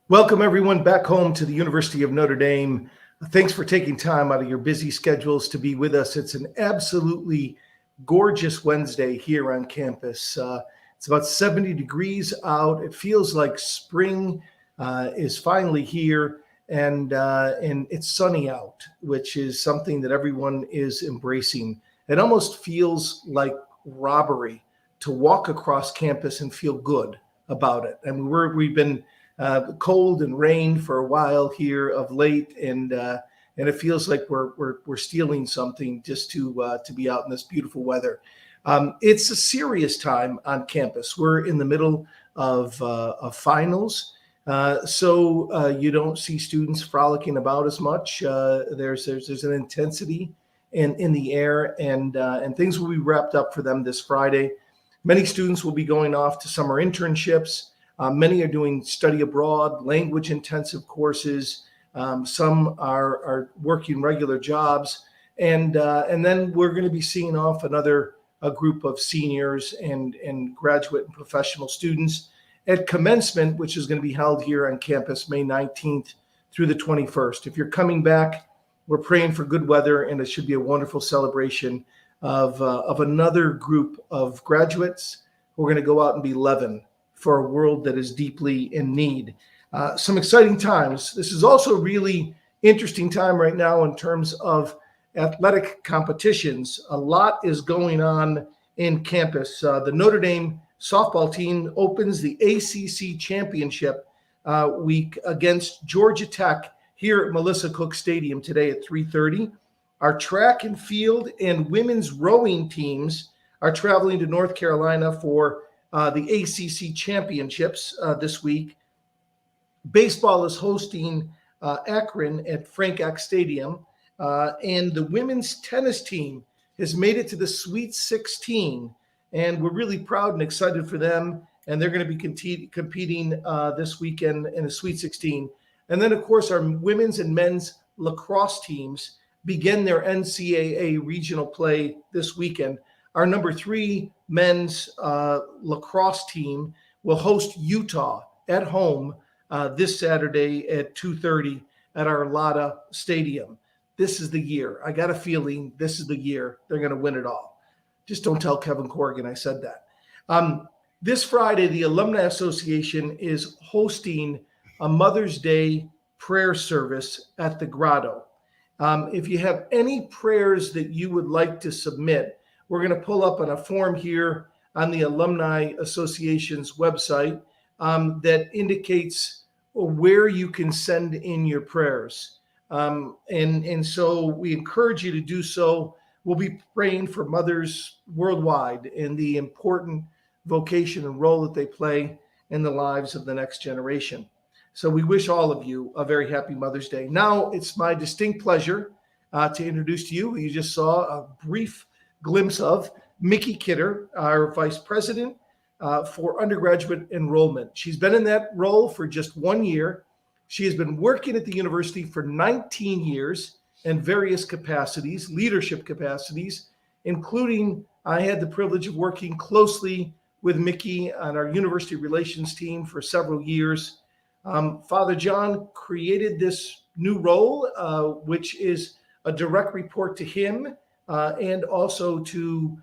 Welcome, everyone, back home to the University of Notre Dame. Thanks for taking time out of your busy schedules to be with us. It's an absolutely gorgeous Wednesday here on campus. It's about 70 degrees out. It feels like spring is finally here, and it's sunny out, which is something that everyone is embracing. It almost feels like robbery to walk across campus and feel good about it. I mean, we've been cold and rain for a while here of late, and it feels like we're stealing something just to be out in this beautiful weather. It's a serious time on campus. We're in the middle of finals, so you don't see students frolicking about as much. There's an intensity in the air, and things will be wrapped up for them this Friday. Many students will be going off to summer internships. Many are doing study abroad, language intensive courses. Some are working regular jobs, and then we're going to be seeing off a group of seniors and graduate and professional students at commencement, which is going to be held here on campus May 19th through the 21st. If you're coming back, we're praying for good weather, and it should be a wonderful celebration of another group of graduates who are going to go out and be leaven for a world that is deeply in need. Some exciting times. This is also a really interesting time right now in terms of athletic competitions. A lot is going on in campus. The Notre Dame softball team opens the ACC championship week against Georgia Tech here at Melissa Cook Stadium today at 3:30. Our track and field and women's rowing teams are traveling to North Carolina for the ACC championships this week. Baseball is hosting Akron at Frank Eck Stadium, and the women's tennis team has made it to the Sweet 16, and we're really proud and excited for them. And they're going to be competing this weekend in the Sweet 16. And then, of course, our women's and men's lacrosse teams begin their NCAA regional play this weekend. Our number 3 men's lacrosse team will host Utah at home this Saturday at 2:30 at our Lotta Stadium. This is the year. I got a feeling this is the year they're going to win it all. Just don't tell Kevin Corrigan I said that. This Friday, the Alumni Association is hosting a Mother's Day prayer service at the Grotto. If you have any prayers that you would like to submit, we're going to pull up on a form here on the Alumni Association's website that indicates where you can send in your prayers. And so we encourage you to do so. We'll be praying for mothers worldwide and the important vocation and role that they play in the lives of the next generation. So we wish all of you a very happy Mother's Day. Now it's my distinct pleasure to introduce to you who you just saw a brief glimpse of, Micki Kidder, our Vice President for Undergraduate Enrollment. She's been in that role for just 1 year. She has been working at the university for 19 years in various capacities, leadership capacities, including I had the privilege of working closely with Mickey on our university relations team for several years. Father John created this new role, which is a direct report to him and also to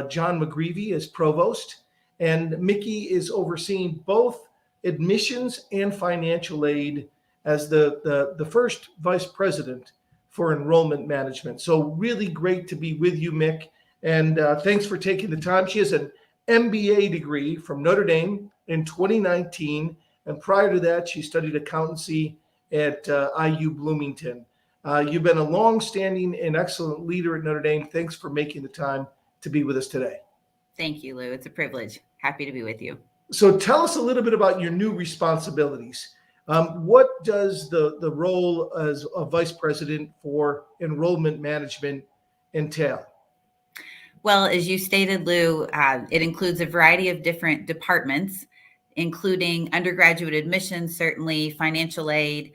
John McGreevy as provost. And Mickey is overseeing both admissions and financial aid as the first vice president for enrollment management. So really great to be with you, Mick. And thanks for taking the time. She has an MBA degree from Notre Dame in 2019. And prior to that, she studied accountancy at IU Bloomington. You've been a long-standing and excellent leader at Notre Dame. Thanks for making the time to be with us today. Thank you, Lou. It's a privilege. Happy to be with you. So tell us a little bit about your new responsibilities. What does the role as a vice president for enrollment management entail? Well, as you stated, Lou, it includes a variety of different departments, including undergraduate admissions, certainly financial aid,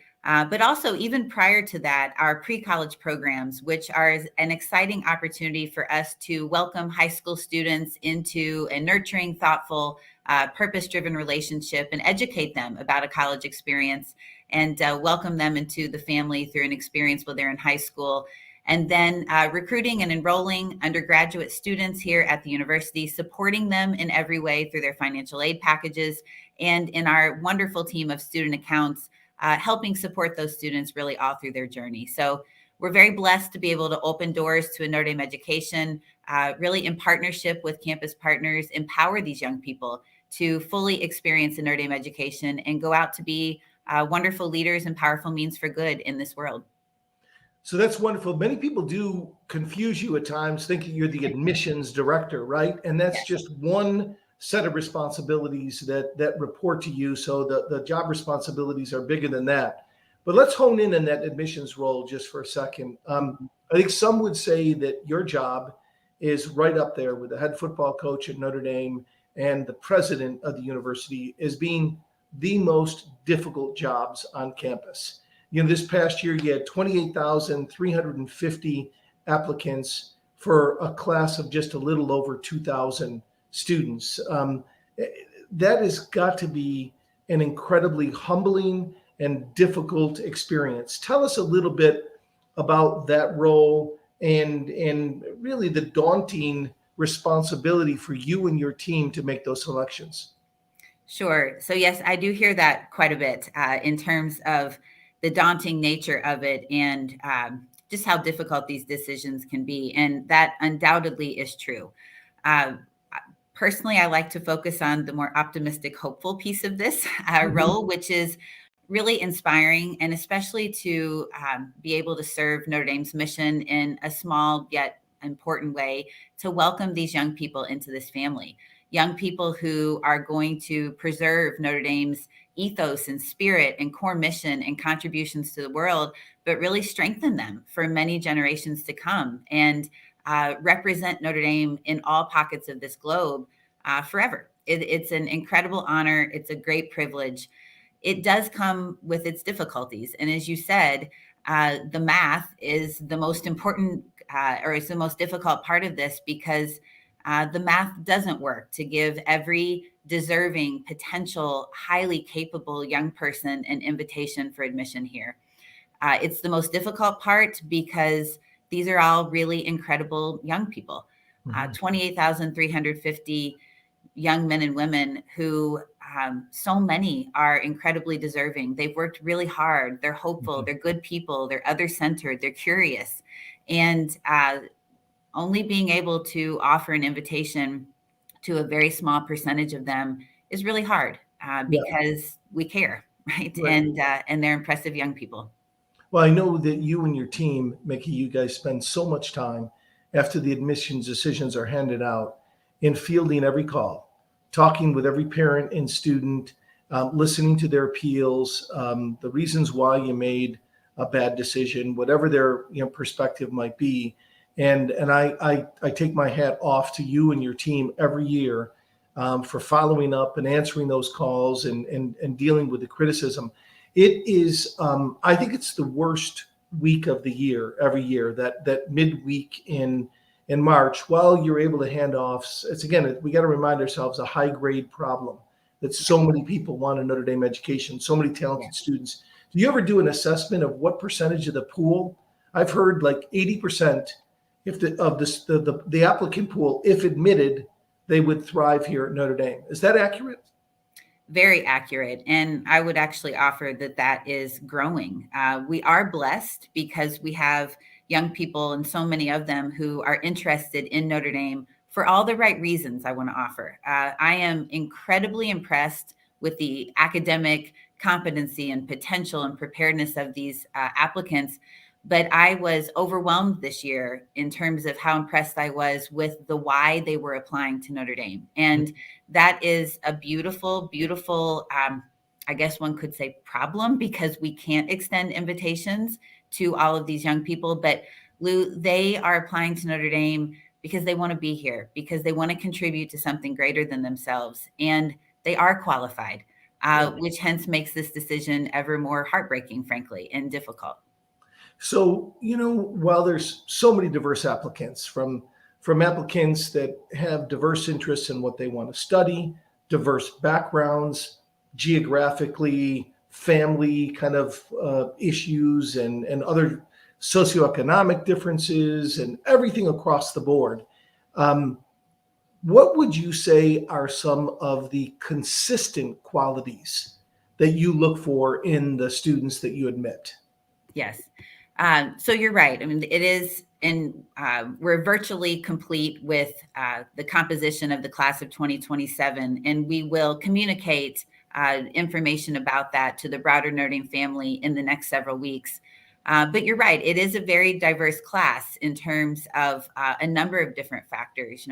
But also, even prior to that, our pre-college programs, which are an exciting opportunity for us to welcome high school students into a nurturing, thoughtful, purpose-driven relationship and educate them about a college experience and welcome them into the family through an experience while they're in high school. And then recruiting and enrolling undergraduate students here at the university, supporting them in every way through their financial aid packages, and in our wonderful team of student accounts, helping support those students really all through their journey. So we're very blessed to be able to open doors to a Notre Dame education, really in partnership with campus partners, empower these young people to fully experience a Notre Dame education and go out to be wonderful leaders and powerful means for good in this world. So that's wonderful. Many people do confuse you at times thinking you're the admissions director, right? And that's just one set of responsibilities that report to you. So the job responsibilities are bigger than that. But let's hone in on that admissions role just for a second. I think some would say that your job is right up there with the head football coach at Notre Dame and the president of the university as being the most difficult jobs on campus. This past year, you had 28,350 applicants for a class of just a little over 2,000 students. That has got to be an incredibly humbling and difficult experience. Tell us a little bit about that role and really the daunting responsibility for you and your team to make those selections. Sure. So yes, I do hear that quite a bit in terms of the daunting nature of it and just how difficult these decisions can be. And that undoubtedly is true. Personally, I like to focus on the more optimistic, hopeful piece of this role, which is really inspiring, and especially to be able to serve Notre Dame's mission in a small yet important way to welcome these young people into this family. Young people who are going to preserve Notre Dame's ethos and spirit and core mission and contributions to the world, but really strengthen them for many generations to come and represent Notre Dame in all pockets of this globe forever. It's an incredible honor. It's a great privilege. It does come with its difficulties. And as you said, the math is the most important or it's the most difficult part of this because the math doesn't work to give every deserving, potential, highly capable young person an invitation for admission here. It's the most difficult part because these are all really incredible young people. 28,350 young men and women who so many are incredibly deserving. They've worked really hard. They're hopeful. They're good people. They're other-centered. They're curious. And only being able to offer an invitation to a very small percentage of them is really hard because we care, right? And they're impressive young people. Well, I know that you and your team, Mickey, you guys spend so much time after the admissions decisions are handed out in fielding every call, talking with every parent and student, listening to their appeals, the reasons why you made a bad decision, whatever their perspective might be. And I take my hat off to you and your team every year for following up and answering those calls and dealing with the criticism. It is, I think it's the worst week of the year, every year, that midweek in March, while you're able to hand off. It's again, we got to remind ourselves a high grade problem that so many people want a Notre Dame education, so many talented students. Do you ever do an assessment of what percentage of the pool? I've heard like 80%. If the applicant pool, if admitted, they would thrive here at Notre Dame. Is that accurate? Very accurate. And I would actually offer that is growing. We are blessed because we have young people, and so many of them, who are interested in Notre Dame for all the right reasons, I want to offer. I am incredibly impressed with the academic competency and potential and preparedness of these applicants. But I was overwhelmed this year in terms of how impressed I was with the why they were applying to Notre Dame. And that is a beautiful, beautiful, I guess one could say, problem, because we can't extend invitations to all of these young people. But Lou, they are applying to Notre Dame because they want to be here, because they want to contribute to something greater than themselves. And they are qualified. which hence makes this decision ever more heartbreaking, frankly, and difficult. So, while there's so many diverse applicants, from applicants that have diverse interests in what they want to study, diverse backgrounds, geographically, family kind of issues, and other socioeconomic differences, and everything across the board. What would you say are some of the consistent qualities that you look for in the students that you admit? Yes. So you're right. I mean, it is, and we're virtually complete with the composition of the class of 2027, and we will communicate information about that to the broader Notre Dame family in the next several weeks. But you're right. It is a very diverse class in terms of a number of different factors.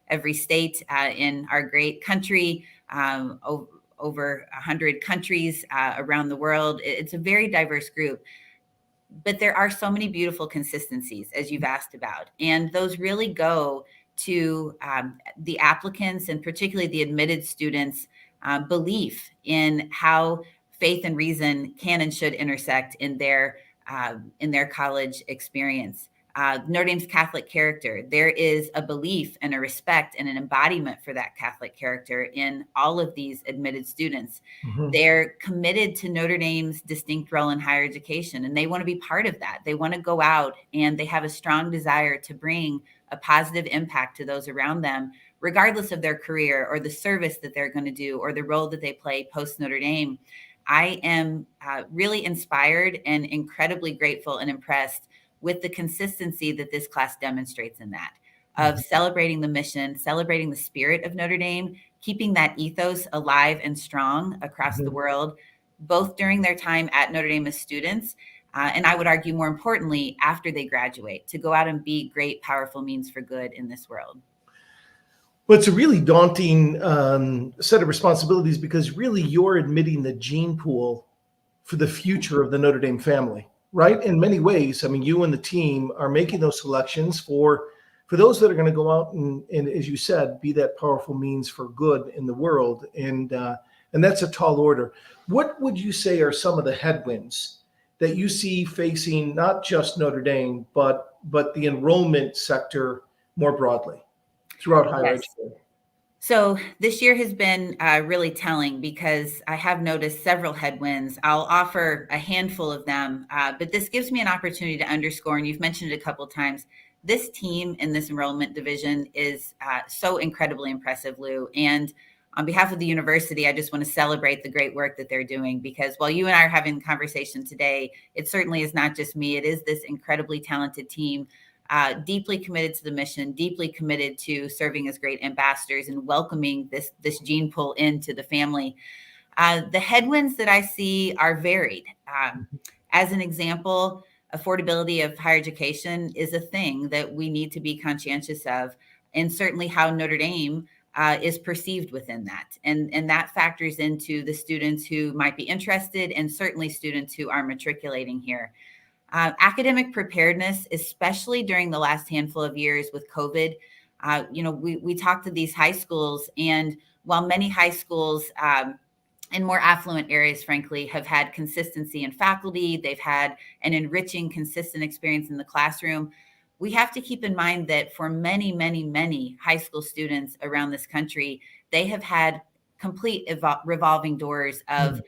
Every state in our great country, over 100 countries around the world. It's a very diverse group. But there are so many beautiful consistencies, as you've asked about. And those really go to the applicants, and particularly the admitted students' belief in how faith and reason can and should intersect in their college experience. Notre Dame's Catholic character. There is a belief and a respect and an embodiment for that Catholic character in all of these admitted students. Mhm. They're committed to Notre Dame's distinct role in higher education, and they want to be part of that. They want to go out, and they have a strong desire to bring a positive impact to those around them, regardless of their career or the service that they're going to do or the role that they play post Notre Dame. I am really inspired and incredibly grateful and impressed with the consistency that this class demonstrates in that, of celebrating the mission, celebrating the spirit of Notre Dame, keeping that ethos alive and strong across the world, both during their time at Notre Dame as students, and I would argue more importantly, after they graduate, to go out and be great, powerful means for good in this world. Well, it's a really daunting set of responsibilities, because really you're admitting the gene pool for the future of the Notre Dame family, right? In many ways, I mean, you and the team are making those selections for those that are going to go out and, as you said, be that powerful means for good in the world. And that's a tall order. What would you say are some of the headwinds that you see facing not just Notre Dame, but the enrollment sector more broadly throughout higher education? So this year has been really telling, because I have noticed several headwinds. I'll offer a handful of them, but this gives me an opportunity to underscore, and you've mentioned it a couple of times, this team in this enrollment division is so incredibly impressive, Lou. And on behalf of the university, I just want to celebrate the great work that they're doing, because while you and I are having a conversation today, it certainly is not just me. It is this incredibly talented team, deeply committed to the mission, deeply committed to serving as great ambassadors and welcoming this gene pool into the family. The headwinds that I see are varied. As an example, affordability of higher education is a thing that we need to be conscientious of, and certainly how Notre Dame is perceived within that. And that factors into the students who might be interested, and certainly students who are matriculating here. Academic preparedness, especially during the last handful of years with COVID. We talked to these high schools, and while many high schools in more affluent areas, frankly, have had consistency in faculty, they've had an enriching, consistent experience in the classroom. We have to keep in mind that for many, many, many high school students around this country, they have had complete revolving doors of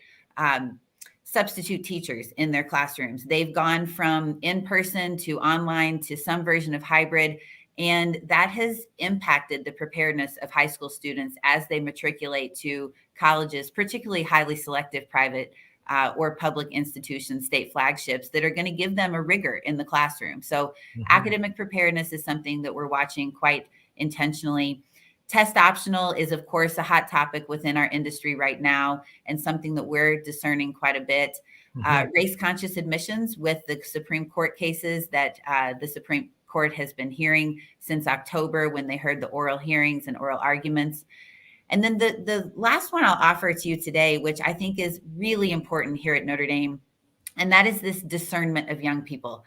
substitute teachers in their classrooms. They've gone from in-person to online to some version of hybrid, and that has impacted the preparedness of high school students as they matriculate to colleges, particularly highly selective private or public institutions, state flagships that are going to give them a rigor in the classroom. So academic preparedness is something that we're watching quite intentionally. Test optional is, of course, a hot topic within our industry right now, and something that we're discerning quite a bit. Race-conscious admissions with the Supreme Court cases that the Supreme Court has been hearing since October, when they heard the oral hearings and oral arguments. And then the last one I'll offer to you today, which I think is really important here at Notre Dame, and that is this discernment of young people.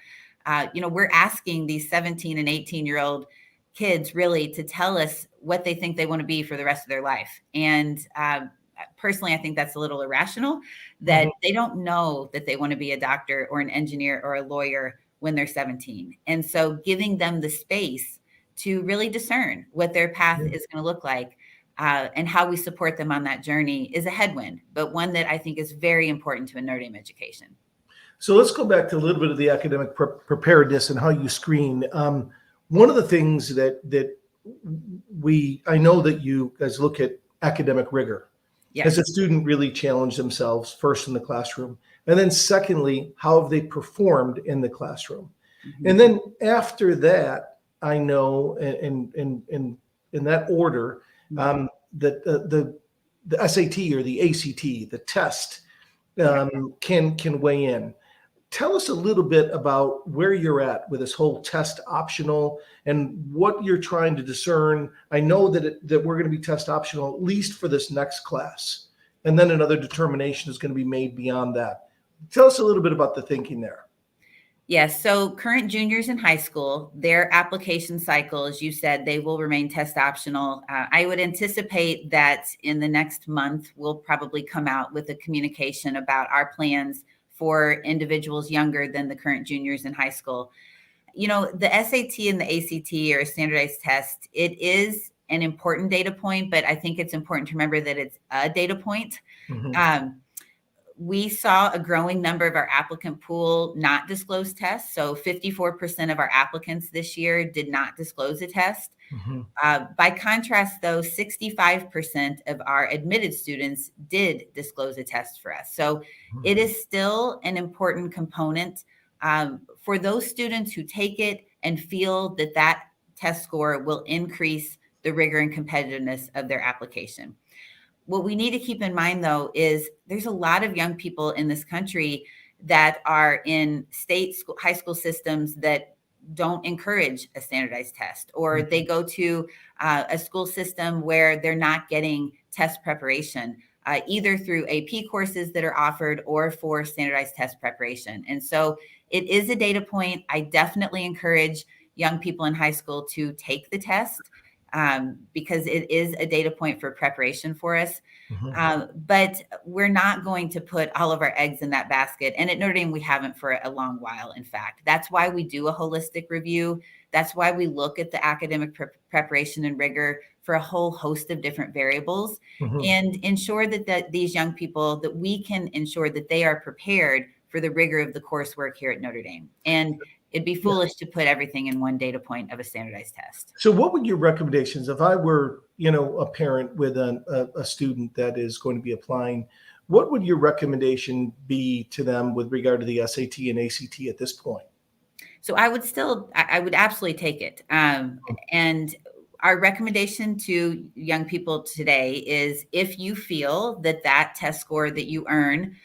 We're asking these 17 and 18-year-old kids really to tell us what they think they want to be for the rest of their life. And personally, I think that's a little irrational, that they don't know that they want to be a doctor or an engineer or a lawyer when they're 17. And so giving them the space to really discern what their path is going to look like, and how we support them on that journey is a headwind, but one that I think is very important to a Notre Dame education. So let's go back to a little bit of the academic preparedness and how you screen. One of the things that I know that you guys look at academic rigor. Yes. Has a student really challenged themselves first in the classroom? And then secondly, how have they performed in the classroom? And then after that, I know in that order, that the SAT or the ACT, the test, can weigh in. Tell us a little bit about where you're at with this whole test optional and what you're trying to discern. I know that we're going to be test optional, at least for this next class. And then another determination is going to be made beyond that. Tell us a little bit about the thinking there. Yes. So current juniors in high school, their application cycle, as you said, they will remain test optional. I would anticipate that in the next month, we'll probably come out with a communication about our plans for individuals younger than the current juniors in high school. You know, the SAT and the ACT are a standardized test. It is an important data point, but I think it's important to remember that it's a data point. We saw a growing number of our applicant pool not disclose tests. So 54% of our applicants this year did not disclose a test. By contrast, though, 65% of our admitted students did disclose a test for us. So it is still an important component for those students who take it and feel that that test score will increase the rigor and competitiveness of their application. What we need to keep in mind, though, is there's a lot of young people in this country that are in state school, high school systems that don't encourage a standardized test, or they go to a school system where they're not getting test preparation, either through AP courses that are offered or for standardized test preparation. And so it is a data point. I definitely encourage young people in high school to take the test, because it is a data point for preparation for us. But we're not going to put all of our eggs in that basket. And at Notre Dame, we haven't for a long while, in fact. That's why we do a holistic review. That's why we look at the academic preparation and rigor for a whole host of different variables, and ensure that these young people, that we can ensure that they are prepared for the rigor of the coursework here at Notre Dame. And it'd be foolish to put everything in one data point of a standardized test. So what would your recommendations, if I were, a parent with a student that is going to be applying, what would your recommendation be to them with regard to the SAT and ACT at this point? So I would absolutely take it. And our recommendation to young people today is, if you feel that test score that you earn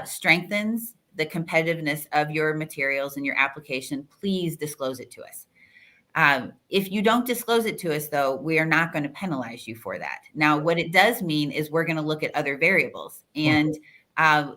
strengthens the competitiveness of your materials and your application, please disclose it to us. If you don't disclose it to us, though, we are not going to penalize you for that. Now, what it does mean is we're going to look at other variables, and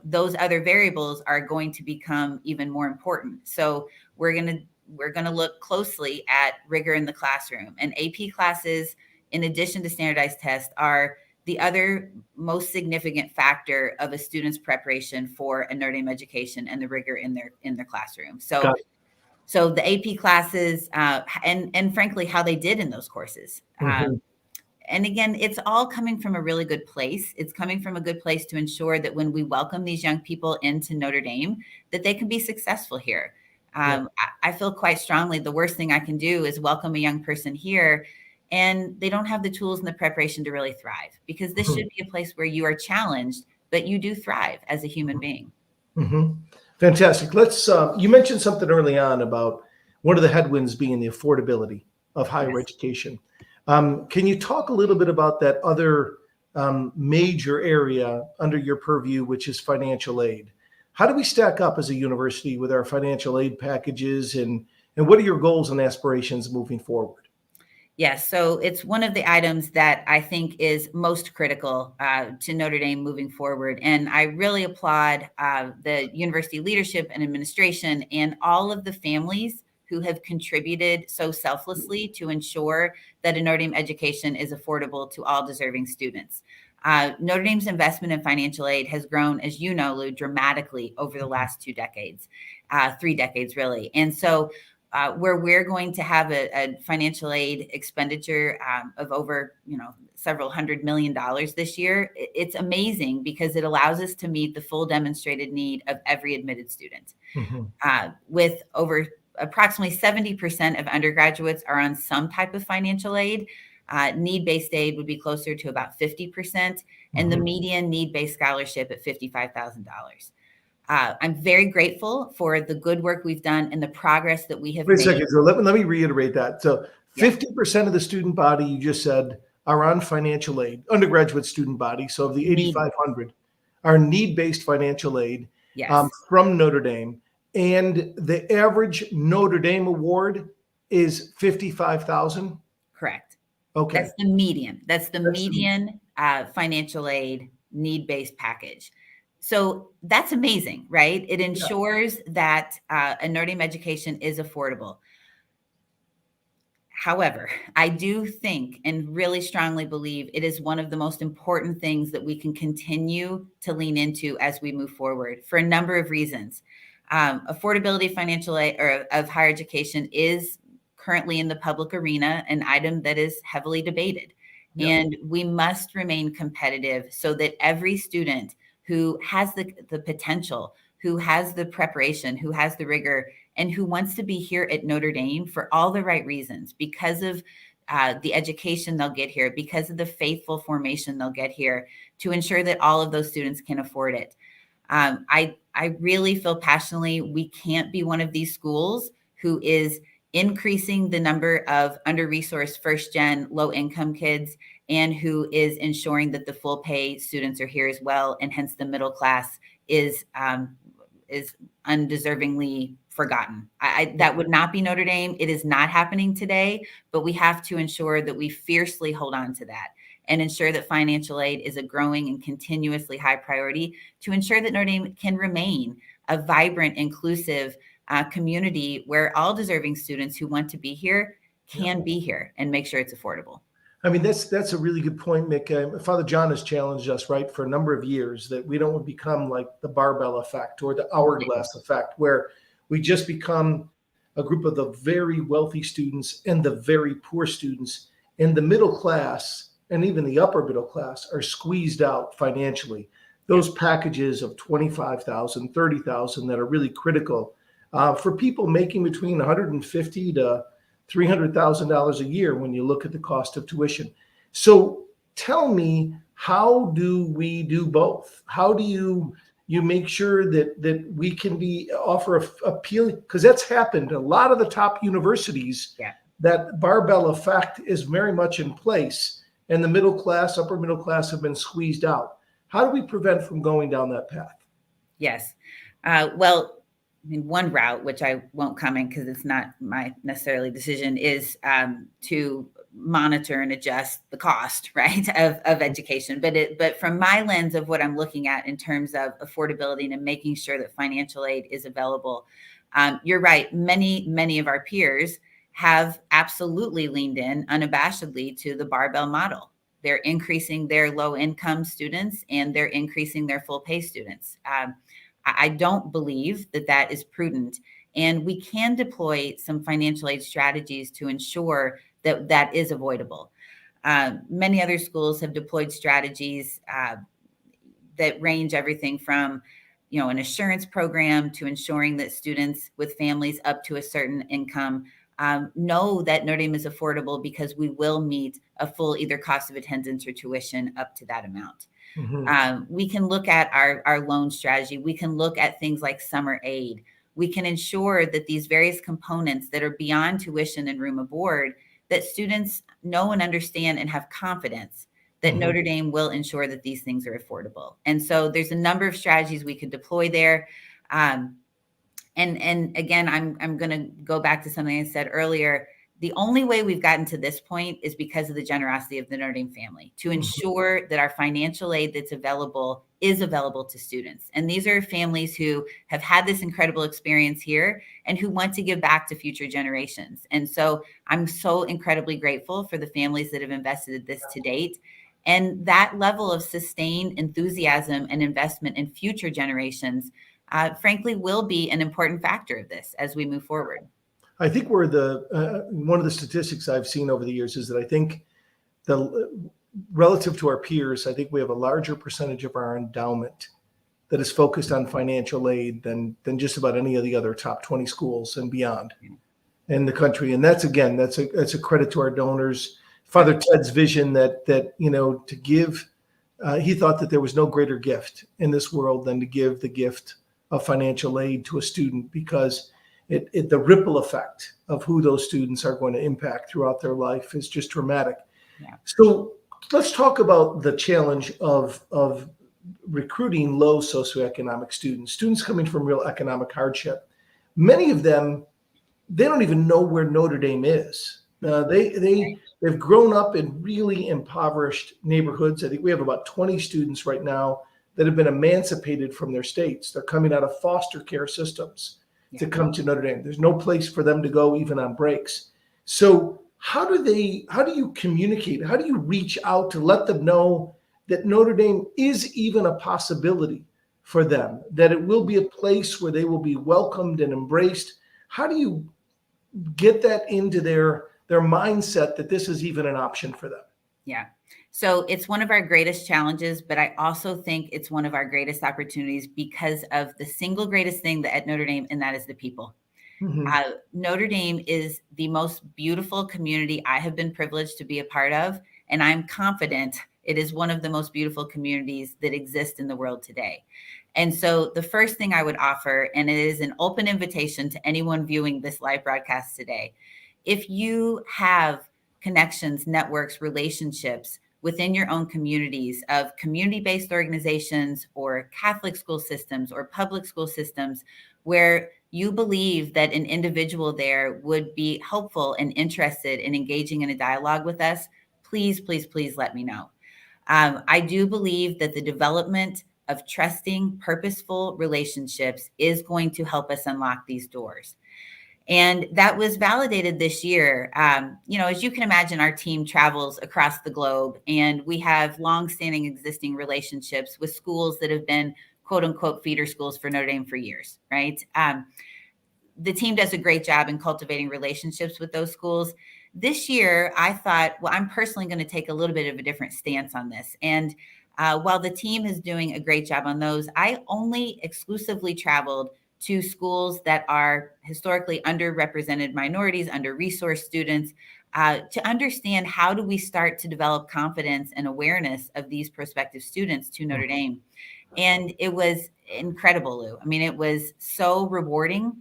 those other variables are going to become even more important. So we're going to look closely at rigor in the classroom, and AP classes, in addition to standardized tests, are the other most significant factor of a student's preparation for a Notre Dame education and the rigor in their classroom. So the AP classes, and frankly, how they did in those courses. And again, it's all coming from a really good place. It's coming from a good place to ensure that when we welcome these young people into Notre Dame, that they can be successful here. I feel quite strongly the worst thing I can do is welcome a young person here and they don't have the tools and the preparation to really thrive, because this should be a place where you are challenged, but you do thrive as a human being. Fantastic. Let's, you mentioned something early on about one of the headwinds being the affordability of higher education. Can you talk a little bit about that other major area under your purview, which is financial aid? How do we stack up as a university with our financial aid packages, and what are your goals and aspirations moving forward? Yes, so it's one of the items that I think is most critical to Notre Dame moving forward. And I really applaud the university leadership and administration and all of the families who have contributed so selflessly to ensure that a Notre Dame education is affordable to all deserving students. Notre Dame's investment in financial aid has grown, as you know, Lou, dramatically over the last 2 decades, 3 decades, really. And so where we're going to have a financial aid expenditure of over, several $100 million this year, it's amazing because it allows us to meet the full demonstrated need of every admitted student. With over approximately 70% of undergraduates are on some type of financial aid. Need-based aid would be closer to about 50%, and the median need-based scholarship at $55,000. I'm very grateful for the good work we've done and the progress that we have Wait a made. second. So let me reiterate that. So 50% of the student body, you just said, are on financial aid, undergraduate student body. So of the 8,500 are need-based financial aid from Notre Dame. And the average Notre Dame award is $55,000? Correct. Okay. That's the median. That's the median financial aid need-based package. So that's amazing, right? It ensures that a Notre Dame education is affordable. However, I do think and really strongly believe it is one of the most important things that we can continue to lean into as we move forward for a number of reasons. Affordability of financial aid or of higher education is currently in the public arena, an item that is heavily debated. And we must remain competitive so that every student who has the potential, who has the preparation, who has the rigor, and who wants to be here at Notre Dame for all the right reasons, because of the education they'll get here, because of the faithful formation they'll get here, to ensure that all of those students can afford it. I really feel passionately we can't be one of these schools who is increasing the number of under-resourced first-gen low-income kids and who is ensuring that the full pay students are here as well, and hence the middle class is undeservingly forgotten. That would not be Notre Dame. It is not happening today, but we have to ensure that we fiercely hold on to that and ensure that financial aid is a growing and continuously high priority to ensure that Notre Dame can remain a vibrant, inclusive community where all deserving students who want to be here can be here, and make sure it's affordable. I mean, that's a really good point, Mick. Father John has challenged us, right, for a number of years that we don't become like the barbell effect or the hourglass effect, where we just become a group of the very wealthy students and the very poor students, and the middle class and even the upper middle class are squeezed out financially. Those packages of $25,000, $30,000 that are really critical for people making between $150,000 to $300,000 a year when you look at the cost of tuition. So tell me, how do we do both? How do you make sure that we can offer appealing? Because that's happened. A lot of the top universities, that barbell effect is very much in place, and the middle class, upper middle class have been squeezed out. How do we prevent from going down that path? Yes. Well, I mean, one route, which I won't comment because it's not my necessarily decision, is to monitor and adjust the cost, right, of education. But from my lens of what I'm looking at in terms of affordability and making sure that financial aid is available, you're right. Many of our peers have absolutely leaned in unabashedly to the barbell model. They're increasing their low income students and they're increasing their full pay students. I don't believe that is prudent. And we can deploy some financial aid strategies to ensure that is avoidable. Many other schools have deployed strategies that range everything from, an assurance program to ensuring that students with families up to a certain income know that Notre Dame is affordable because we will meet a full either cost of attendance or tuition up to that amount. We can look at our loan strategy. We can look at things like summer aid. We can ensure that these various components that are beyond tuition and room and board, that students know and understand and have confidence that Notre Dame will ensure that these things are affordable. And so there's a number of strategies we could deploy there. And again, I'm going to go back to something I said earlier. The only way we've gotten to this point is because of the generosity of the Notre Dame family to ensure that our financial aid that's available is available to students. And these are families who have had this incredible experience here and who want to give back to future generations. And so I'm so incredibly grateful for the families that have invested in this to date. And that level of sustained enthusiasm and investment in future generations, frankly, will be an important factor of this as we move forward. I think we're one of the statistics I've seen over the years is that I think relative to our peers, I think we have a larger percentage of our endowment that is focused on financial aid than just about any of the other top 20 schools and beyond in the country. And that's a credit to our donors. Father Ted's vision that to give, he thought that there was no greater gift in this world than to give the gift of financial aid to a student, because the ripple effect of who those students are going to impact throughout their life is just dramatic. Yeah. So let's talk about the challenge of recruiting low socioeconomic students coming from real economic hardship. Many of them, they don't even know where Notre Dame is. They've grown up in really impoverished neighborhoods. I think we have about 20 students right now that have been emancipated from their states. They're coming out of foster care systems to come to Notre Dame. There's no place for them to go even on breaks. So how do you communicate? How do you reach out to let them know that Notre Dame is even a possibility for them, that it will be a place where they will be welcomed and embraced? How do you get that into their mindset that this is even an option for them? Yeah. So it's one of our greatest challenges, but I also think it's one of our greatest opportunities because of the single greatest thing that at Notre Dame, and that is the people. Mm-hmm. Notre Dame is the most beautiful community I have been privileged to be a part of, and I'm confident it is one of the most beautiful communities that exist in the world today. And so the first thing I would offer, and it is an open invitation to anyone viewing this live broadcast today, if you have connections, networks, relationships within your own communities of community-based organizations or Catholic school systems or public school systems where you believe that an individual there would be helpful and interested in engaging in a dialogue with us, please, please, please let me know. I do believe that the development of trusting, purposeful relationships is going to help us unlock these doors. And that was validated this year. As you can imagine, our team travels across the globe, and we have longstanding existing relationships with schools that have been quote unquote feeder schools for Notre Dame for years, right? The team does a great job in cultivating relationships with those schools. This year, I thought, well, I'm personally going to take a little bit of a different stance on this. And while the team is doing a great job on those, I only exclusively traveled to schools that are historically underrepresented minorities, under-resourced students, to understand how do we start to develop confidence and awareness of these prospective students to Notre Dame. And it was incredible, Lou. I mean, it was so rewarding.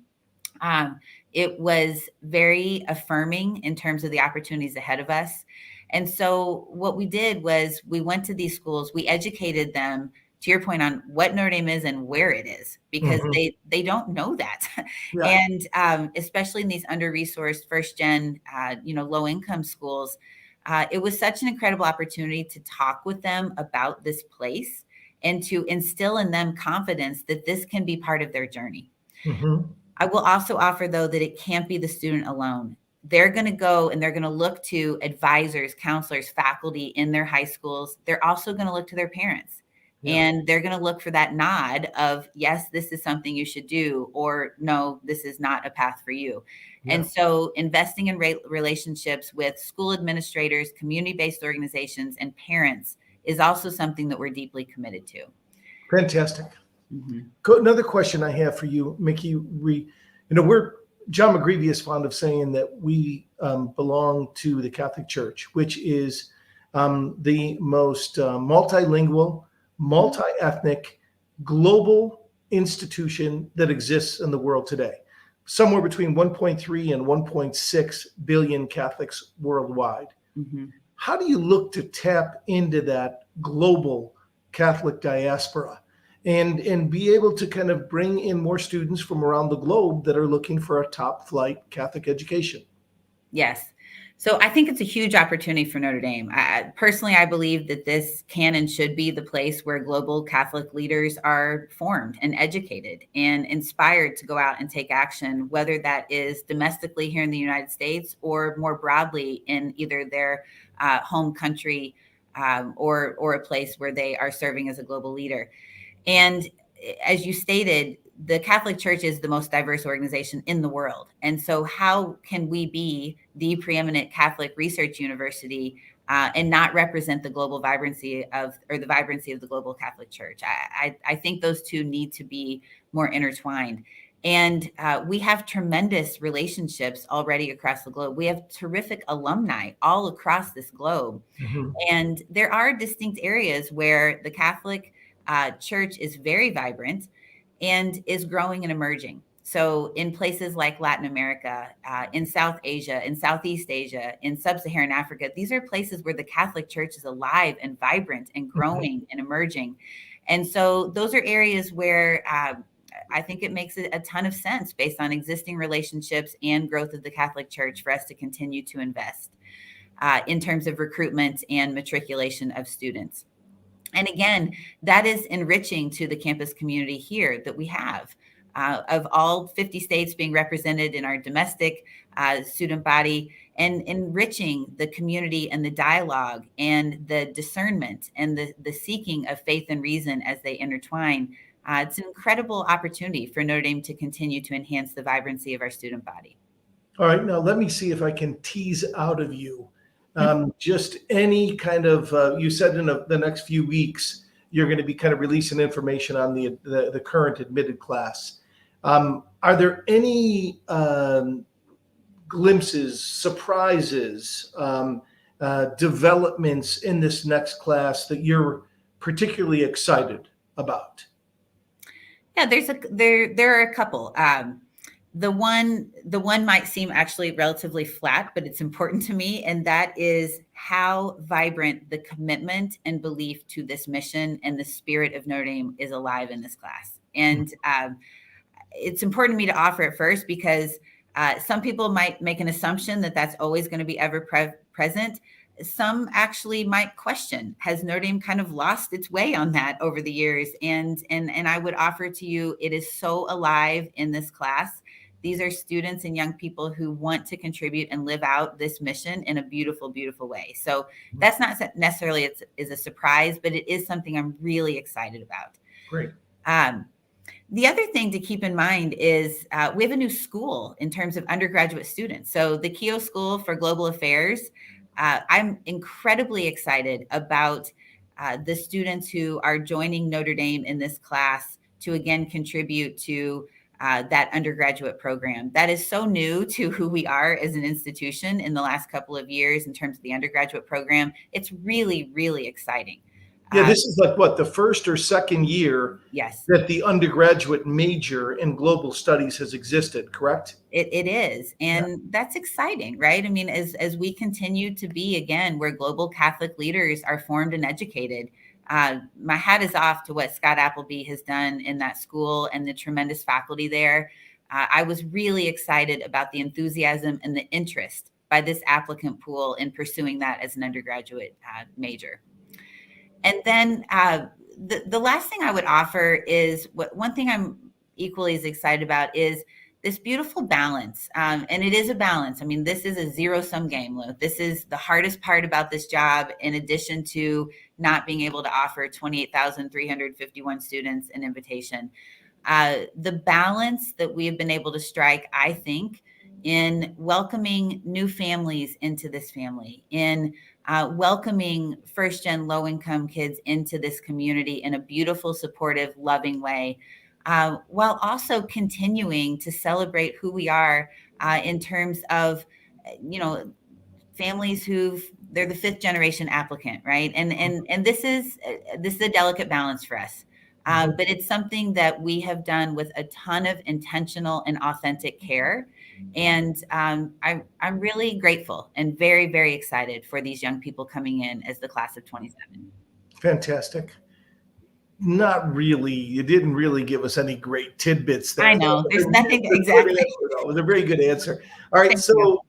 It was very affirming in terms of the opportunities ahead of us. And so what we did was we went to these schools, we educated them, to your point, on what Notre Dame is and where it is, because they don't know that. Yeah. And especially in these under-resourced first-gen, low-income schools, it was such an incredible opportunity to talk with them about this place and to instill in them confidence that this can be part of their journey. Mm-hmm. I will also offer, though, that it can't be the student alone. They're going to go and they're going to look to advisors, counselors, faculty in their high schools. They're also going to look to their parents. Yeah. And they're going to look for that nod of, yes, this is something you should do, or no, this is not a path for you. Yeah. And so investing in relationships with school administrators, community-based organizations, and parents is also something that we're deeply committed to. Fantastic. Mm-hmm. Another question I have for you, Mickey, John McGreevy is fond of saying that we belong to the Catholic Church, which is the most multilingual, multi-ethnic, global institution that exists in the world today. Somewhere between 1.3 and 1.6 billion Catholics worldwide. Mm-hmm. How do you look to tap into that global Catholic diaspora and be able to kind of bring in more students from around the globe that are looking for a top flight Catholic education? Yes. So I think it's a huge opportunity for Notre Dame. Personally, I believe that this can and should be the place where global Catholic leaders are formed and educated and inspired to go out and take action, whether that is domestically here in the United States or more broadly in either their home country or a place where they are serving as a global leader. And as you stated, the Catholic Church is the most diverse organization in the world. And so how can we be the preeminent Catholic research university and not represent the global vibrancy of the global Catholic Church? I think those two need to be more intertwined. And we have tremendous relationships already across the globe. We have terrific alumni all across this globe. Mm-hmm. And there are distinct areas where the Catholic Church is very vibrant and is growing and emerging. So in places like Latin America, in South Asia, in Southeast Asia, in Sub-Saharan Africa, these are places where the Catholic Church is alive and vibrant and growing mm-hmm. and emerging. And so those are areas where I think it makes a ton of sense based on existing relationships and growth of the Catholic Church for us to continue to invest in terms of recruitment and matriculation of students. And again, that is enriching to the campus community here that we have. Of all 50 states being represented in our domestic student body, and enriching the community and the dialogue and the discernment and the seeking of faith and reason as they intertwine. It's an incredible opportunity for Notre Dame to continue to enhance the vibrancy of our student body. All right, now let me see if I can tease out of you just any kind of, you said in the next few weeks, you're going to be kind of releasing information on the current admitted class. Are there any glimpses, surprises, developments in this next class that you're particularly excited about? Yeah, there are a couple. The one might seem actually relatively flat, but it's important to me. And that is how vibrant the commitment and belief to this mission and the spirit of Notre Dame is alive in this class. And it's important to me to offer it first because some people might make an assumption that that's always going to be ever present. Some actually might question, has Notre Dame kind of lost its way on that over the years? And I would offer to you, it is so alive in this class. These are students and young people who want to contribute and live out this mission in a beautiful, beautiful way. So that's not necessarily is a surprise, but it is something I'm really excited about. Great. The other thing to keep in mind is we have a new school in terms of undergraduate students. So the Keough School for Global Affairs, I'm incredibly excited about the students who are joining Notre Dame in this class to again contribute to that undergraduate program. That is so new to who we are as an institution in the last couple of years in terms of the undergraduate program. It's really, really exciting. Yeah, this is like what, the first or second year yes. that the undergraduate major in global studies has existed, correct? It is. And that's exciting, right? I mean, as we continue to be, again, where global Catholic leaders are formed and educated, my hat is off to what Scott Appleby has done in that school and the tremendous faculty there. I was really excited about the enthusiasm and the interest by this applicant pool in pursuing that as an undergraduate major. And then the last thing I would offer is one thing I'm equally as excited about is this beautiful balance. And it is a balance. I mean, this is a zero-sum game, Lou. This is the hardest part about this job, in addition to not being able to offer 28,351 students an invitation. The balance that we have been able to strike, I think, in welcoming new families into this family, in welcoming first-gen low-income kids into this community in a beautiful, supportive, loving way, while also continuing to celebrate who we are in terms of, families they're the fifth generation applicant, right? And this is a delicate balance for us. But it's something that we have done with a ton of intentional and authentic care. And I'm really grateful and very, very excited for these young people coming in as the class of 27. Fantastic. Not really. You didn't really give us any great tidbits there. I know. There's nothing exactly. It was a very good answer. All right. So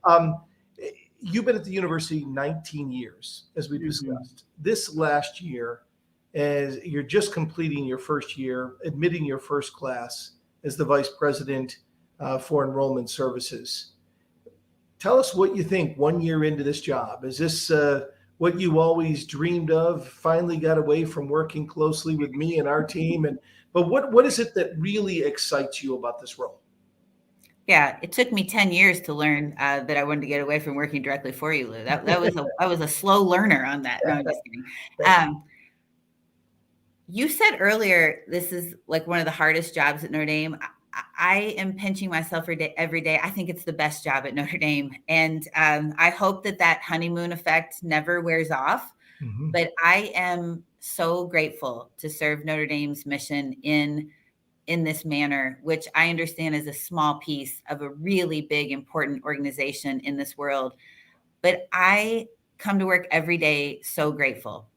you've been at the university 19 years, as we discussed. This last year, as you're just completing your first year, admitting your first class as the vice president for Enrollment Services. Tell us what you think 1 year into this job. Is this what you always dreamed of, finally got away from working closely with me and our team. But what is it that really excites you about this role? Yeah, it took me 10 years to learn that I wanted to get away from working directly for you, Lou. I was a slow learner on that. No, I'm just kidding. You said earlier, this is like one of the hardest jobs at Notre Dame. I am pinching myself every day. I think it's the best job at Notre Dame. And I hope that honeymoon effect never wears off. Mm-hmm. But I am so grateful to serve Notre Dame's mission in this manner, which I understand is a small piece of a really big, important organization in this world. But I come to work every day so grateful,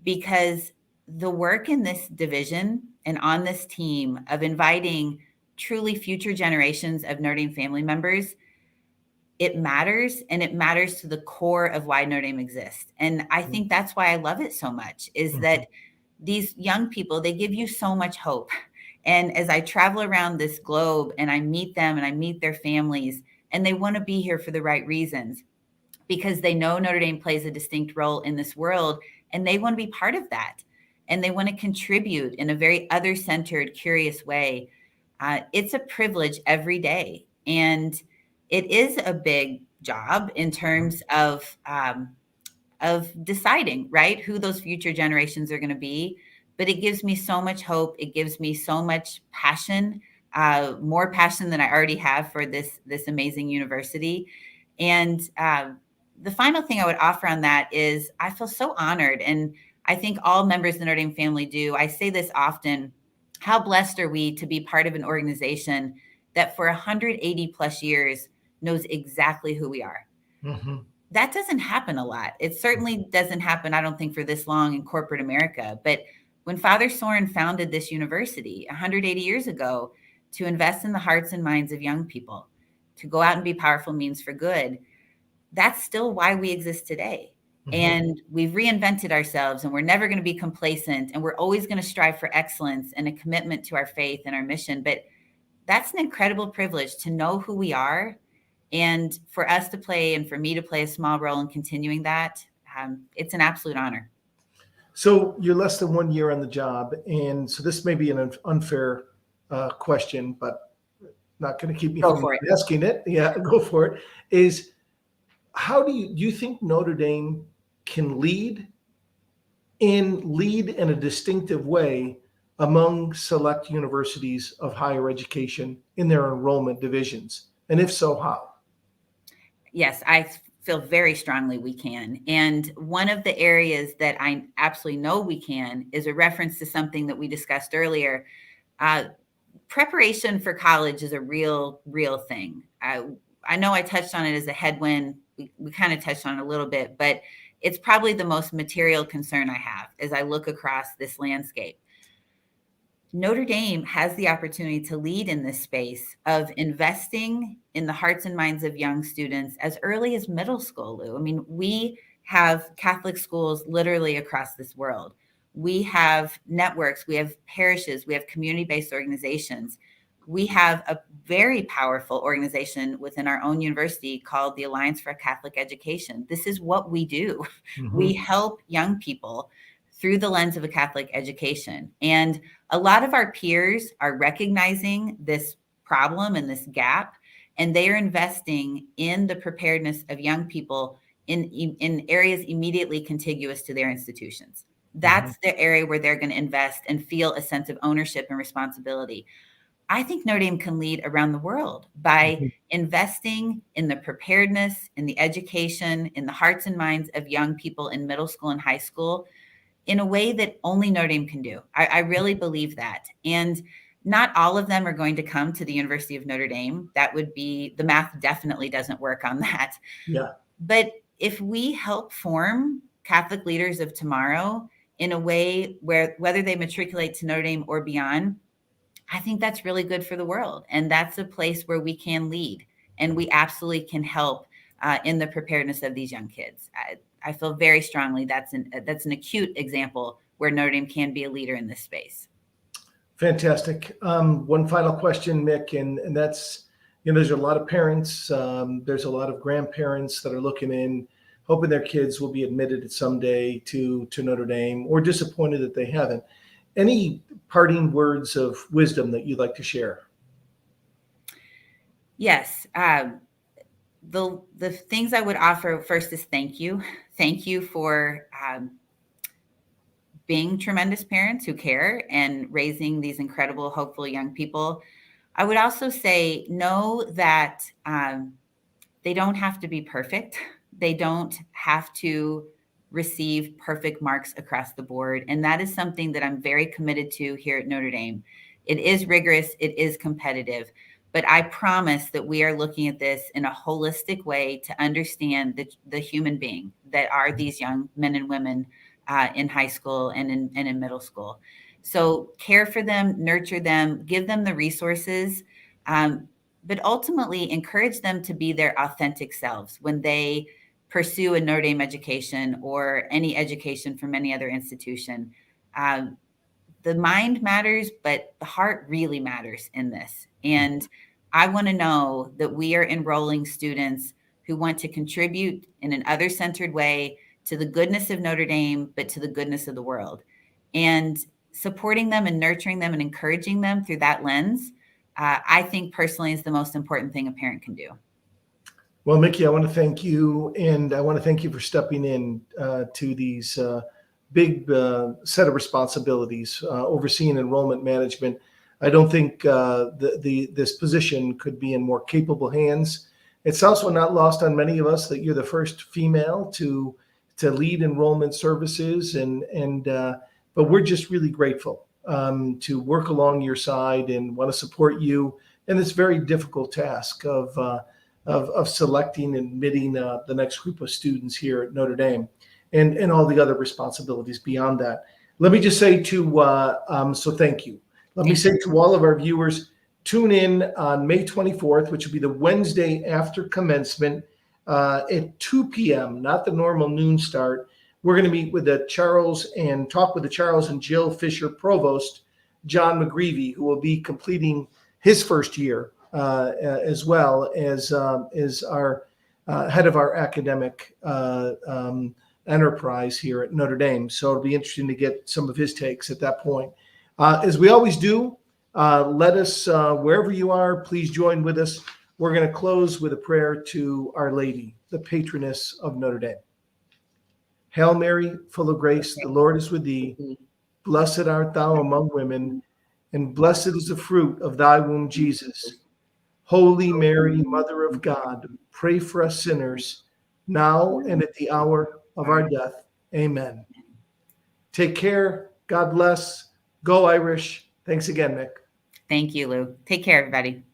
because the work in this division and on this team of inviting truly future generations of Notre Dame family members, it matters, and it matters to the core of why Notre Dame exists. And I think that's why I love it so much, is that these young people, they give you so much hope. And as I travel around this globe and I meet them and I meet their families, and they want to be here for the right reasons, because they know Notre Dame plays a distinct role in this world, and they want to be part of that. And they want to contribute in a very other-centered, curious way. It's a privilege every day. And it is a big job in terms of deciding, right, who those future generations are going to be. But it gives me so much hope. It gives me so much passion, more passion than I already have for this amazing university. And the final thing I would offer on that is I feel so honored, and I think all members of the Notre Dame family do. I say this often: how blessed are we to be part of an organization that for 180 plus years knows exactly who we are. Mm-hmm. That doesn't happen a lot. It certainly doesn't happen, I don't think, for this long in corporate America. But when Father Soren founded this university 180 years ago to invest in the hearts and minds of young people, to go out and be powerful means for good, that's still why we exist today. Mm-hmm. And we've reinvented ourselves, and we're never going to be complacent, and we're always going to strive for excellence and a commitment to our faith and our mission. But that's an incredible privilege to know who we are, and for us to play, and for me to play a small role in continuing that. It's an absolute honor. So you're less than 1 year on the job, and so this may be an unfair question, but not going to keep me from asking it. Yeah, go for it. Is how do you think Notre Dame can lead in a distinctive way among select universities of higher education in their enrollment divisions? And if so, how? Yes, I feel very strongly we can. And one of the areas that I absolutely know we can is a reference to something that we discussed earlier. Preparation for college is a real thing. I know I touched on it as a headwind. We kind of touched on it a little bit, but it's probably the most material concern I have as I look across this landscape. Notre Dame has the opportunity to lead in this space of investing in the hearts and minds of young students as early as middle school, Lou. I mean, we have Catholic schools literally across this world. We have networks, we have parishes, we have community-based organizations. We have a very powerful organization within our own university called the Alliance for Catholic Education. This is what we do. Mm-hmm. We help young people through the lens of a Catholic education. And a lot of our peers are recognizing this problem and this gap, and they are investing in the preparedness of young people in areas immediately contiguous to their institutions. That's the area where they're going to invest and feel a sense of ownership and responsibility. I think Notre Dame can lead around the world by investing in the preparedness, in the education, in the hearts and minds of young people in middle school and high school in a way that only Notre Dame can do. I really believe that. And not all of them are going to come to the University of Notre Dame. That would be, the math definitely doesn't work on that. Yeah. But if we help form Catholic leaders of tomorrow in a way where whether they matriculate to Notre Dame or beyond, I think that's really good for the world. And that's a place where we can lead, and we absolutely can help in the preparedness of these young kids. I feel very strongly that's an acute example where Notre Dame can be a leader in this space. Fantastic. One final question, Mick, and that's, there's a lot of parents, there's a lot of grandparents that are looking in, hoping their kids will be admitted someday to Notre Dame, or disappointed that they haven't. Any parting words of wisdom that you'd like to share? Yes. The things I would offer first is thank you. Thank you for being tremendous parents who care and raising these incredible, hopeful young people. I would also say, know that they don't have to be perfect. They don't have to receive perfect marks across the board. And that is something that I'm very committed to here at Notre Dame. It is rigorous, it is competitive, but I promise that we are looking at this in a holistic way to understand the human being that are these young men and women in high school and in middle school. So care for them, nurture them, give them the resources, but ultimately encourage them to be their authentic selves when they pursue a Notre Dame education or any education from any other institution. The mind matters, but the heart really matters in this. And I want to know that we are enrolling students who want to contribute in an other-centered way to the goodness of Notre Dame, but to the goodness of the world. And supporting them and nurturing them and encouraging them through that lens, I think personally is the most important thing a parent can do. Well, Micki, I want to thank you, and I want to thank you for stepping in to these big set of responsibilities, overseeing enrollment management. I don't think this position could be in more capable hands. It's also not lost on many of us that you're the first female to lead Enrollment Services, but we're just really grateful to work along your side and want to support you in this very difficult task of selecting and admitting the next group of students here at Notre Dame, and all the other responsibilities beyond that. Let me just say so thank you. Let me say to all of our viewers, tune in on May 24th, which will be the Wednesday after commencement at 2 p.m., not the normal noon start. We're going to meet with talk with the Charles and Jill Fisher Provost, John McGreevy, who will be completing his first year, as well as our head of our academic enterprise here at Notre Dame. So it'll be interesting to get some of his takes at that point. As we always do, let us, wherever you are, please join with us. We're going to close with a prayer to Our Lady, the patroness of Notre Dame. Hail Mary, full of grace, the Lord is with thee. Blessed art thou among women, and blessed is the fruit of thy womb, Jesus. Holy Mary, Mother of God, pray for us sinners, now and at the hour of our death. Amen. Take care. God bless. Go Irish. Thanks again, Mick. Thank you, Lou. Take care, everybody.